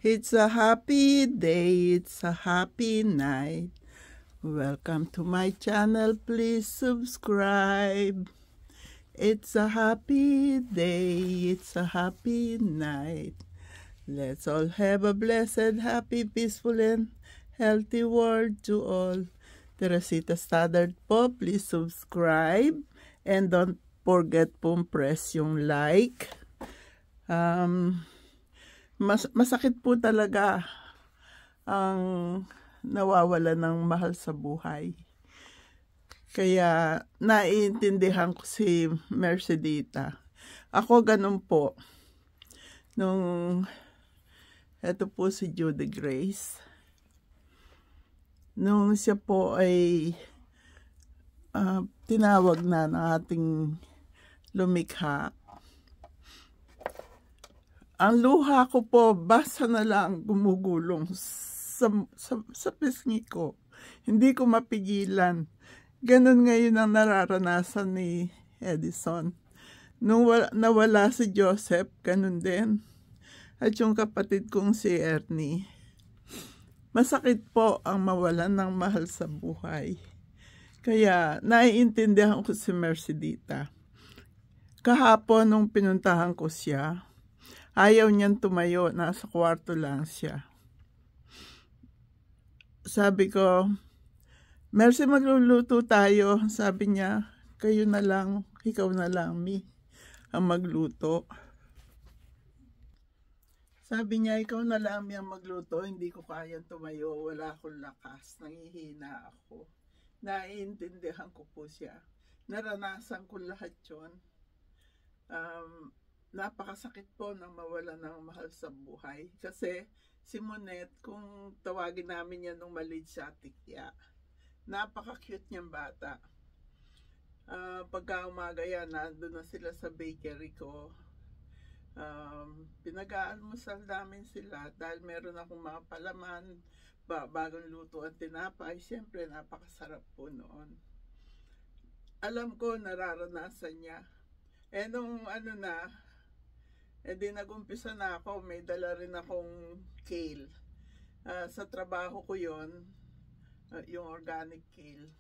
It's a happy day, it's a happy night. Welcome to my channel, please subscribe. It's a happy day, it's a happy night. Let's all have a blessed, happy, peaceful, and healthy world to all. Teresita Stoddard po, please subscribe. And don't forget pong press yung like. Masakit po talaga ang nawawala ng mahal sa buhay. Kaya naiintindihan ko si Mercedita. Ako ganun po. Ito po si Judy Grace. Nung siya po ay tinawag na ng ating lumikha, ang luha ko po, basa na lang gumugulong sa pisngi ko. Hindi ko mapigilan. Ganun ngayon ang nararanasan ni Edison. Nung nawala si Joseph, ganun din. At yung kapatid kong si Ernie. Masakit po ang mawalan ng mahal sa buhay. Kaya naiintindihan ko si Mercedita. Kahapon nung pinuntahan ko siya, ayaw niyang tumayo, nasa kwarto lang siya. Sabi ko, Mercy, magluluto tayo. Sabi niya, kayo na lang, ikaw na lang, Mi, ang magluto. Sabi niya, ikaw na lang, Mi, ang magluto. Hindi ko kayang tumayo, wala akong lakas, nangihina ako. Naiintindihan ko po siya. Naranasan ko lahat yun. Napakasakit po ng mawala ng mahal sa buhay. Kasi si Monet, kung tawagin namin yan nung maliit siya, Tikya, napaka-cute niyang bata. Pagka umaga yan, nandun na sila sa bakery ko. Pinag-aalmusal namin sila dahil meron akong mga palaman, bagong luto at tinapay. Siyempre, napakasarap po noon. Alam ko, nararanasan niya. Nung di nag-umpisa na ako, may dala rin akong kale. Sa trabaho ko yon, yung organic kale.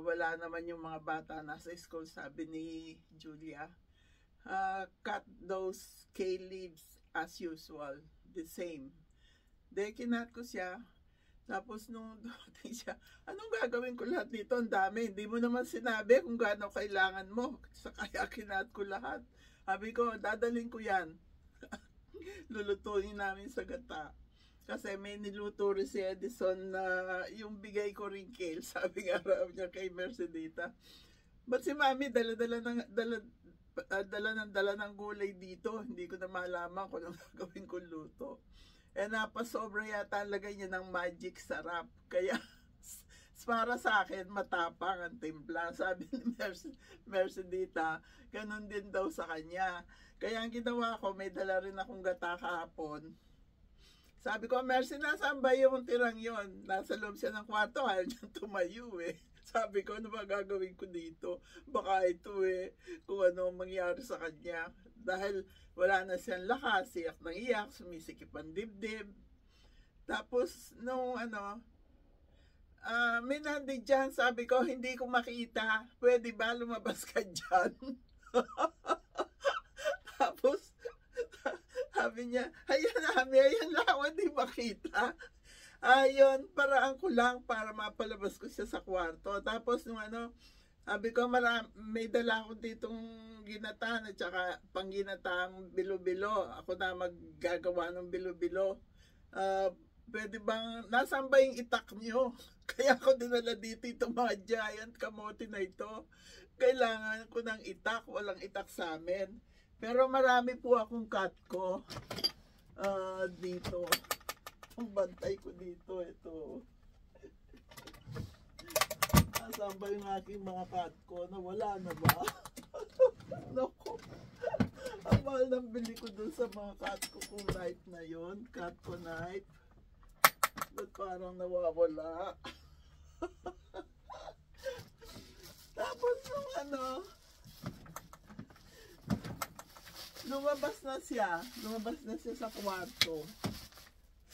Wala naman yung mga bata nasa school, sabi ni Julia. Cut those kale leaves as usual, the same. Kinat ko siya. Tapos nung dumating siya, anong gagawin ko lahat dito? Ang dami. Hindi mo naman sinabi kung gaano kailangan mo. Kaya kinat ko lahat. Sabi ko, dadalhin ko yan. Lulutuin namin sa gata. Kasi may niluto rin si Edison na yung bigay ko rin kale. Sabi nga raw niya kay Mercedita. Ba't si Mami dala ng gulay dito? Hindi ko na malaman kung anong gagawin ko luto. Napasobra yata ang lagay niya ng magic sarap. Kaya para sa akin, matapang ang timpla. Sabi ni Mercedita, ganun din daw sa kanya. Kaya ang ginawa ko, may dala rin akong gata kahapon. Sabi ko, Mercy, nasaan ba yung tirang yon? Nasa loob siya ng kwarto, ayaw niyang tumayo eh. Sabi ko, ano ba gagawin ko dito? Baka ito kung ano mangyari sa kanya. Dahil wala na siyang lakas, iyak ng iyak, sumisikip ang dibdib. Tapos, nung may nandi dyan, sabi ko, hindi ko makita. Pwede ba lumabas ka dyan? Tapos, sabi niya, ayan lang, hindi makita. Ayun, paraan ko lang para mapalabas ko siya sa kwarto. Tapos, nung sabi ko, may dala ako ditong ginatan at saka pangginatang bilo-bilo. Ako na maggagawa ng bilo-bilo. Pwede bang, nasaan ba yung itak nyo? Kaya ako dinala dito itong mga giant kamote na ito. Kailangan ko ng itak, walang itak sa amin. Pero marami po akong cut ko dito. Ang bantay ko dito, ito. Nasaan ba yung aking mga cut ko? Nawala na ba? Naku. Ang mahal ng bili ko dun sa mga cut ko kung knife na yun. Cut ko knife. Ba't parang nawawala? Tapos yung lumabas na siya sa kwarto.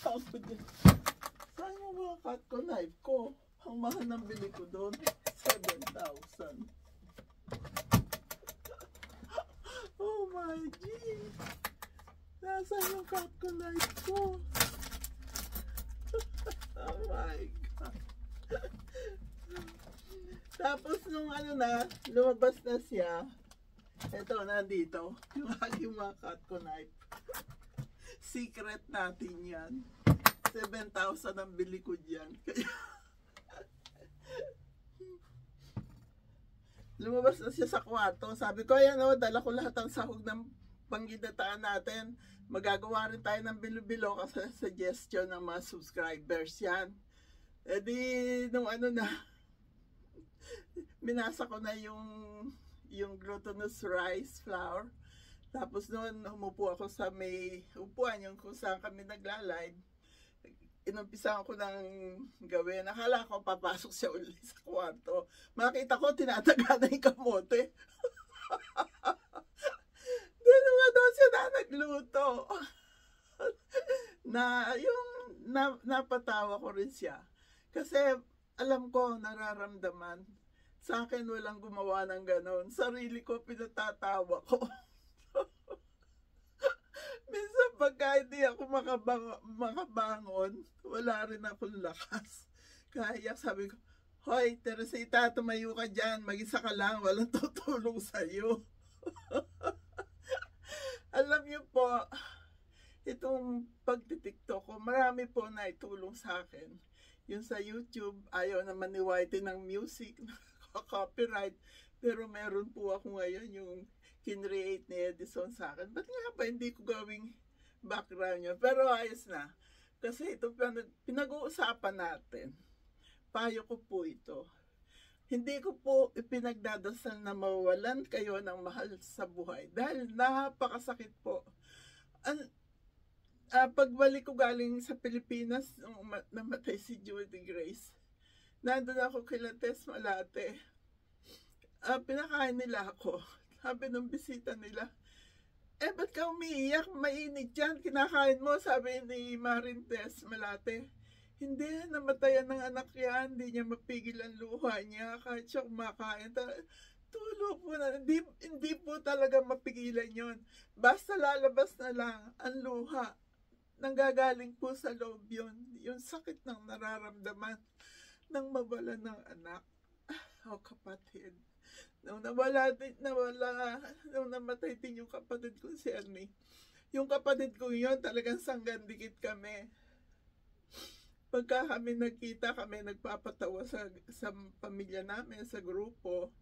Sabi niya, saan yung mga Cutco knife ko? Ang mahal ng bili ko doon, 7,000. Oh my G! Nasaan yung Cutco knife ko? Oh my God! Tapos nung lumabas na siya, eto, nandito, yung aking mga Cutco knife. Secret natin yan. 7,000 ang bili ko dyan. Lumabas na siya sa kwarto. Sabi ko, ayan o, dala ko lahat ng sahog ng pangginataan natin. Magagawa rin tayo ng bilo-bilo kasi suggestion ng mga subscribers yan. E di, nung minasa ko na yung glutinous rice flour. Tapos noon, umupo ako sa may upuan, yung kung saan kami nagla-live. Inumpisahan ko ng gawin. Akala ko papasok siya ulit sa kwarto. Makita ko, tinataga na yung kamote. Di naman daw siya na nagluto. Napatawa ko rin siya. Kasi alam ko, nararamdaman. Sa akin, walang gumawa ng ganon. Sarili ko, pinatatawa ko. Minsan pagka hindi ako makabangon, wala rin akong lakas. Kaya sabi ko, hoy, Teresita, tumayo ka dyan. Mag-isa ka lang, walang tutulong sa'yo. Alam niyo po, itong pagtitiktok ko, marami po na itulong sa akin. Yung sa YouTube, ayaw naman ni Whitey ng music, copyright. Pero meron po ako ngayon yung kinreate ni Edison sa akin. Ba't nga ba hindi ko gawing background yun? Pero ayos na. Kasi ito pinag-uusapan natin. Payo ko po ito. Hindi ko po ipinagdadasal na mawalan kayo ng mahal sa buhay. Dahil napakasakit po. Pagbalik ko galing sa Pilipinas, nung namatay si Judy Grace, nandun ako kila Tess Malate. Pinakain nila ako. Sabi nung bisita nila, ba't ka umiiyak? Mainit yan, kinakain mo, sabi ni Marintes Malate. Hindi, namatayan ng anak yan, hindi niya mapigil ang luha niya, kahit siya kumakain. Tulo po na, hindi po talaga mapigilan yon. Basta lalabas na lang ang luha. Nanggagaling po sa loob yun. Yung sakit ng nararamdaman ng mawala ng anak. Oh, kapatid. Nung namatay din yung kapatid ko si Ernie. Yung kapatid ko yun, talagang sanggandikit kami. Pagka kami nagkita, kami nagpapatawa sa pamilya namin, sa grupo.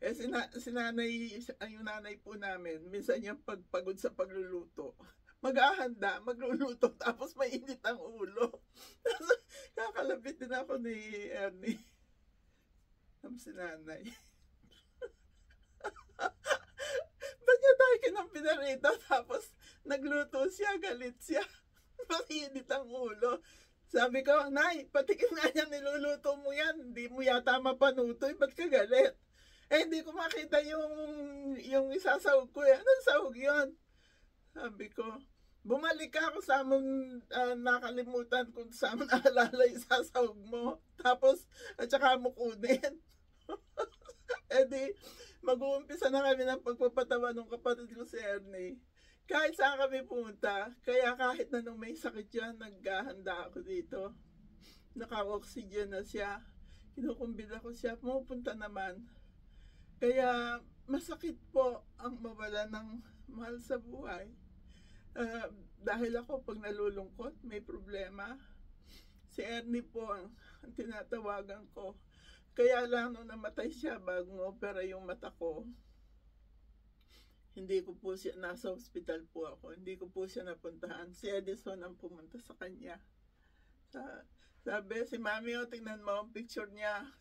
Yung nanay po namin, minsan yung pagpagod sa pagluluto. Mag-ahanda, magluluto, tapos mainit ang ulo. Kakalapit din ako ni Ernie. Si nanay. Ba't niya tayo kinampinarito? Tapos nagluto siya, galit siya. Mainit ang ulo. Sabi ko, Nay, patikim nga niya, niluluto mo yan. Hindi mo yata mapanutoy, ba't ka galit? Hindi ko makita yung isasahog ko. Anong sahog yun? Sabi ko, bumalik ako sa among nakalimutan kung saan naalala yung isasahog mo. Tapos, at saka mo kunin. Mag-uumpisa na kami ng pagpapatawa ng kapatid ko si Ernie. Kahit saan kami pumunta, kaya kahit na nung may sakit yan, naghahanda ako dito. Naka-oxygen na siya. Kinukumbida ko siya, pumunta naman. Kaya masakit po ang mawala ng mahal sa buhay. Dahil ako pag nalulungkot, may problema. Si Ernie po ang tinatawagan ko. Kaya lang nung namatay siya bago opera yung mata ko, hindi ko po siya, nasa hospital po ako, hindi ko po siya napuntahan. Si Edison ang pumunta sa kanya. Sabi, si Mami, tingnan mo ang picture niya.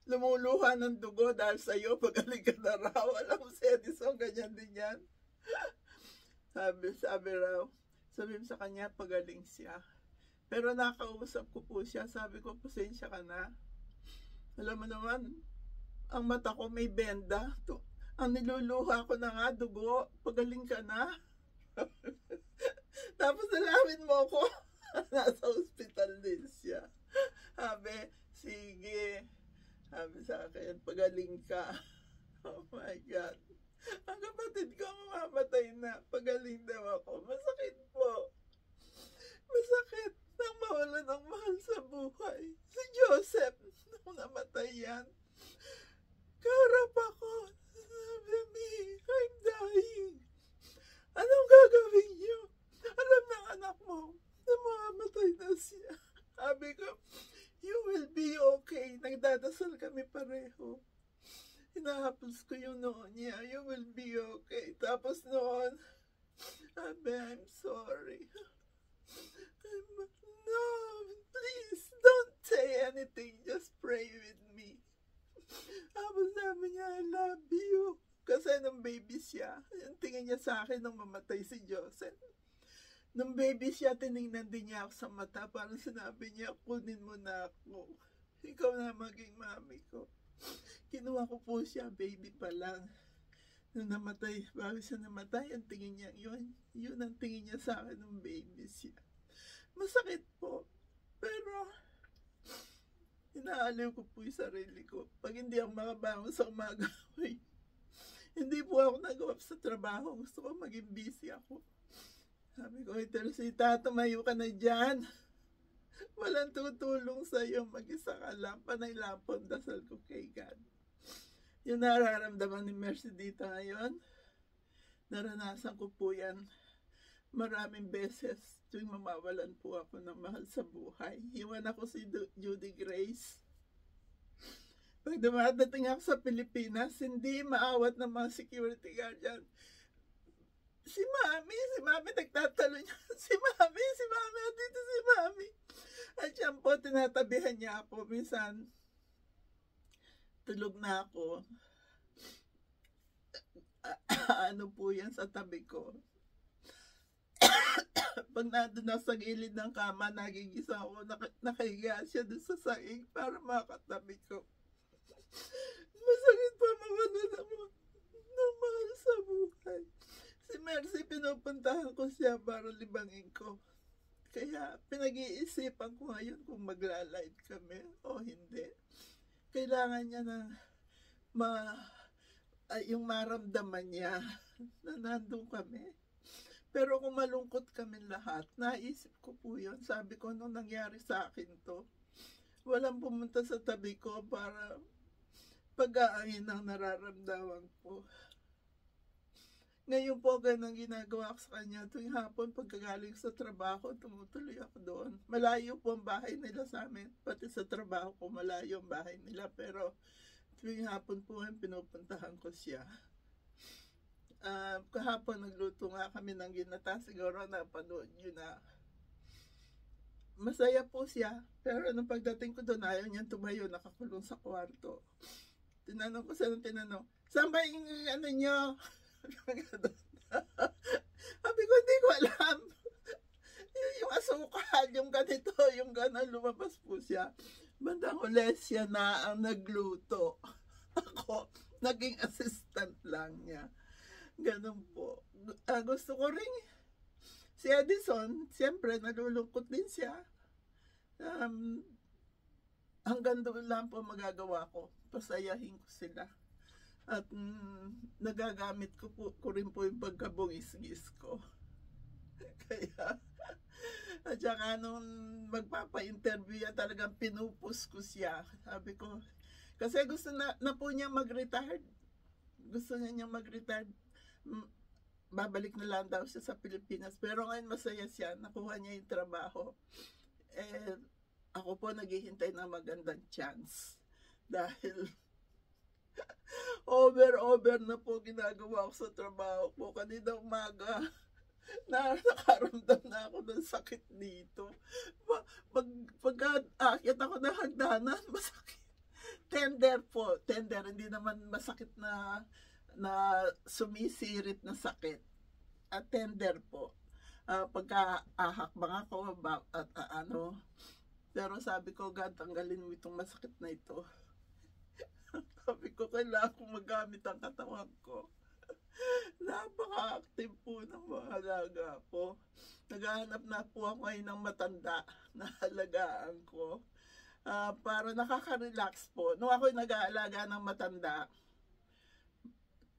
Lumuluha ng dugo dahil sa'yo, pagaling ka na raw. Alam mo si Edison, ganyan din yan. Sabi raw, sabi sa kanya, pagaling siya. Pero nakausap ko po siya, sabi ko, pasensya ka na. Alam mo naman, ang mata ko may benda. Ang niluluha ko na nga, dugo, pagaling ka na. Tapos nalamin mo ko, nasa ospital din siya. Sabi, sige. Sabi sa akin, pagaling ka. Oh my God. Ang kapatid ko mamamatay na. Pagaling daw ako. Masakit po. Masakit nang mawala ng mahal sa buhay. Si Joseph, nung namatay yan, kaharap ako. Sabi, me, I'm dying. Anong gagawin niyo? Alam ng anak mo na mamamatay na siya. Sabi ko, you will be okay. Nagdadasal kami pareho. Hinahapos ko yung noon niya. You will be okay. Tapos noon, sabi, I'm sorry. No, please, don't say anything. Just pray with me. Tapos sabi niya, I love you. Kasi nung baby siya, yung tingin niya sa akin nung mamatay si Joseph. Nung baby siya, tinignan din niya ako sa mata. Parang sinabi niya, kunin mo na ako. Ikaw na maging mami ko. Kinuha ko po siya, baby pa lang. Nung namatay, bago siya namatay, ang tingin niya, yun ang tingin niya sa akin nung baby siya. Masakit po. Pero, inaaliw ko po yung sarili ko. Pag hindi ako makabangon sa umaga, hindi po ako nag-up sa trabaho. Gusto ko maging busy ako. Sabi ko, Teresita, tumayo ka na dyan. Walang tutulong sa'yo. Mag-isa ka lang. Panay lang po ang dasal ko kay God. Yung nararamdaman ni Mercy dito ngayon, naranasan ko po yan maraming beses tuwing mamawalan po ako ng mahal sa buhay. Iwan ako si Judy Grace. Pag dumadating ako sa Pilipinas, hindi maawat ng mga security guard yan. Si Mami nagtatalo niya. Si Mami, dito si Mami. At yan po, tinatabihan niya ako. Minsan, tulog na ako. Ano po yan sa tabi ko. Pag nandun na sa gilid ng kama, nagigisa ako, nakahiga siya dun sa saing para makatabi ko. Masakit pa mawala ng mahal sa buhay. Si Mercy, pinupuntahan ko siya para libangin ko. Kaya pinag-iisipan ko ngayon kung magla-live kami o hindi. Kailangan niya ng yung maramdaman niya na nandun kami. Pero kung malungkot kami lahat, naisip ko po yun. Sabi ko, nung nangyari sa akin to, walang pumunta sa tabi ko para pag-aangin ang nararamdaman ko. Ngayon po, ganang ginagawa ko sa kanya. Tuwing hapon, pagkagaling sa trabaho, tumutuloy ako doon. Malayo po ang bahay nila sa amin. Pati sa trabaho ko, malayo ang bahay nila. Pero tuwing hapon po, pinupuntahan ko siya. Kahapon nagluto nga kami ng ginata, siguro napanood nyo na. Masaya po siya, pero nung pagdating ko doon, ayaw niyang tumayo, nakakulong sa kwarto. Tinanong ko saan saan ba yung ano nyo? Sabi ko, hindi ko alam. Yung asukal, yung ganito, yung gano'n, lumabas po siya. Bandang huli siya na ang nagluto. Ako, naging assistant lang niya. Ganun po. Gusto ko rin si Edison, siyempre nalulungkot din siya. Hanggang doon lang po magagawa ko. Pasayahin ko sila. At nagagamit ko rin po yung pagkabungis-gis ko. Kaya, at saka nung magpapa-interview yan, talagang pinupus ko siya. Sabi ko, kasi gusto na po niya mag-retire. Gusto niya mag-retire. Babalik na lang daw siya sa Pilipinas. Pero ngayon masaya siya. Nakuha niya yung trabaho. Ako po naghihintay ng magandang chance. Dahil over na po ginagawa ko sa trabaho ko. Kanina umaga, nakaramdam na ako ng sakit dito. Pagka-akyat ako ng hagdanan, masakit. Tender po. Tender. Hindi naman masakit na sumisirit na sakit. At tender po. Pagka-ahakbang ako at pero sabi ko, God, tanggalin mo itong masakit na ito. Sabi ko, kailangan kong magamit ang katawan ko. Napaka-active po ng mga alaga ko. Naghahanap na po ako ngayon ng matanda na alagaan ko. Para nakaka-relax po. Nung ako'y nag-aalaga ng matanda,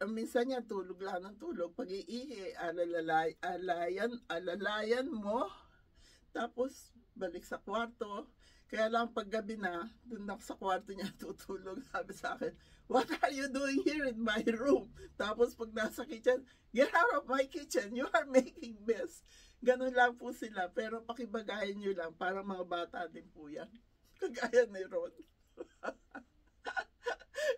minsan niya tulog lang ng tulog. Pag-iihi, alalayan mo. Tapos, balik sa kwarto. Kaya lang paggabi na, dun ako sa kwarto niya tutulog. Sabi sa akin, "What are you doing here in my room?" Tapos pag nasa kitchen, "Get out of my kitchen, you are making mess." Ganun lang po sila, pero pakibagayin nyo lang, para mga bata din po yan. Kagaya ni Ron.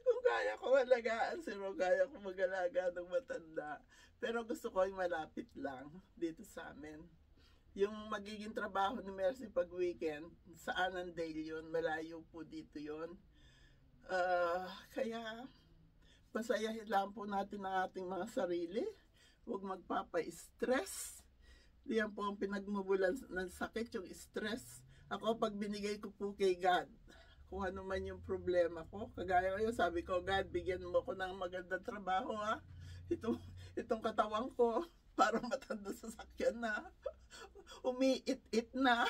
Kung kaya ko alagaan si Ron, kaya ko mag-alaga ng matanda. Pero gusto ko yung malapit lang dito sa amin. Yung magiging trabaho ni Mercy pag weekend, sa Annandale yun, malayo po dito yun. Kaya, pasayahin lang po natin ang ating mga sarili. Huwag magpapa-stress. Diyan po ang pinagmubulan ng sakit, yung stress. Ako, pag binigay ko po kay God, kung ano man yung problema ko, kagaya ngayon, sabi ko, "God, bigyan mo ko ng magandang trabaho, ha. Itong katawan ko, parang matanda sa sakyan na. Umiit-it na."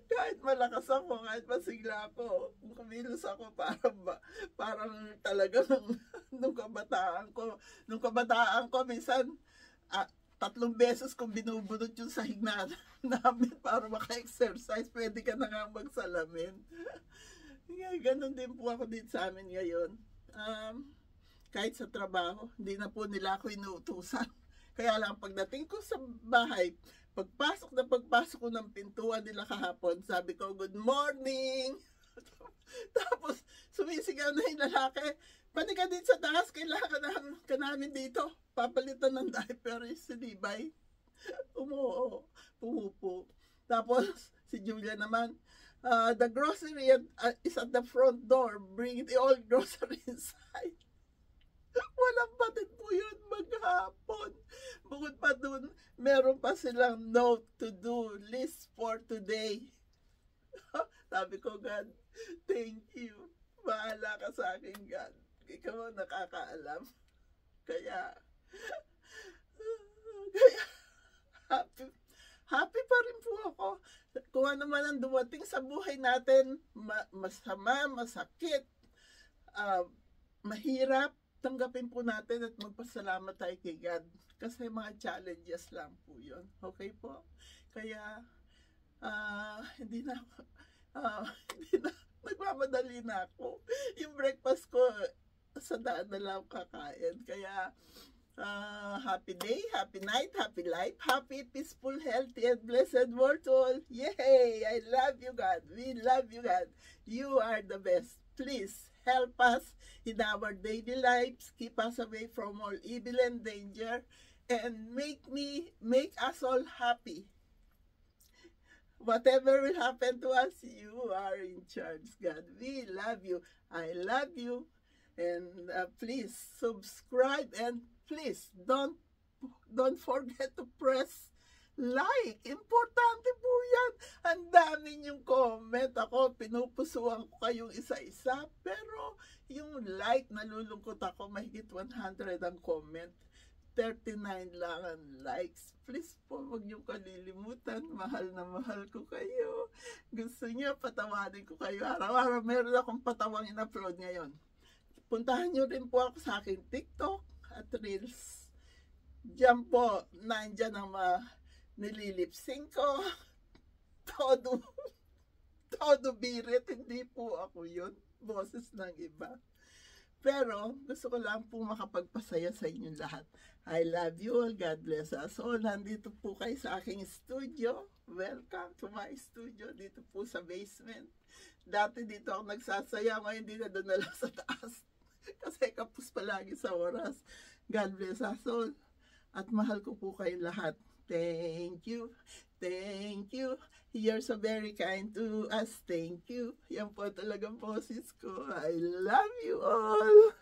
Kahit malakas ako, kahit masigla ako, kung kumilos ako, parang talaga nung kabataan ko. Nung kabataan ko, minsan, 3 beses kung binubunot yung sahig namin para maka-exercise, pwede ka na nga magsalamin. Ganon din po ako dito sa amin ngayon. Kahit sa trabaho, hindi na po nila ako inuutusan. Kaya lang pagdating ko sa bahay, pagpasok ko ng pintuan nila kahapon, sabi ko, "Good morning!" Tapos sumisigaw na yung lalaki, "Pati ka din sa taas, kailangan ka namin dito. Papalitan ng diaper." Si Libay, pumupo. Tapos si Julia naman, "The grocery is at the front door. Bring the old grocery inside." Walang batid po yun maghapon. Bukod pa dun, meron pa silang note to do list for today. Sabi ko, "God, thank you. Bahala ka sa akin, God. Ikaw ang nakakaalam." Kaya happy pa rin po ako. Kung ano man ang dumating sa buhay natin, masama, masakit, mahirap, tanggapin po natin at magpasalamat tayo kay God. Kasi mga challenges lang po yun. Okay po? Kaya, hindi na, nagmamadali na ako. Yung breakfast ko, sa daan na lang kakain. Kaya, happy day, happy night, happy life, happy, peaceful, healthy, and blessed world to all. Yay! I love you, God. We love you, God. You are the best. Please, help us in our daily lives. Keep us away from all evil and danger. And make us all happy. Whatever will happen to us, you are in charge, God. We love you. I love you. And please subscribe, and please don't forget to press like. Importante po yan. Ang dami niyong comment. Ako, pinupusuan ko kayong isa-isa. Pero yung like, nalulungkot ako. Mahigit 100 ang comment. 39 lang ang likes. Please po, huwag niyong kalilimutan. Mahal na mahal ko kayo. Gusto niyo, patawanin ko kayo. Araw-araw meron akong patawang in-upload ngayon. Puntahan niyo rin po ako sa aking TikTok at Reels. Diyan po, nandyan ang nililipsing ko. Todo birit. Hindi po ako yun. Boses ng iba. Pero gusto ko lang po makapagpasaya sa inyong lahat. I love you all. God bless us all. Nandito po kayo sa aking studio. Welcome to my studio. Dito po sa basement. Dati dito ako nagsasaya. Ngayon dito doon na lang sa taas. Kasi kapos palagi sa oras. God bless us all. At mahal ko po kayo lahat. Thank you. Thank you. You're so very kind to us. Thank you. Yan po talagang boses ko. I love you all.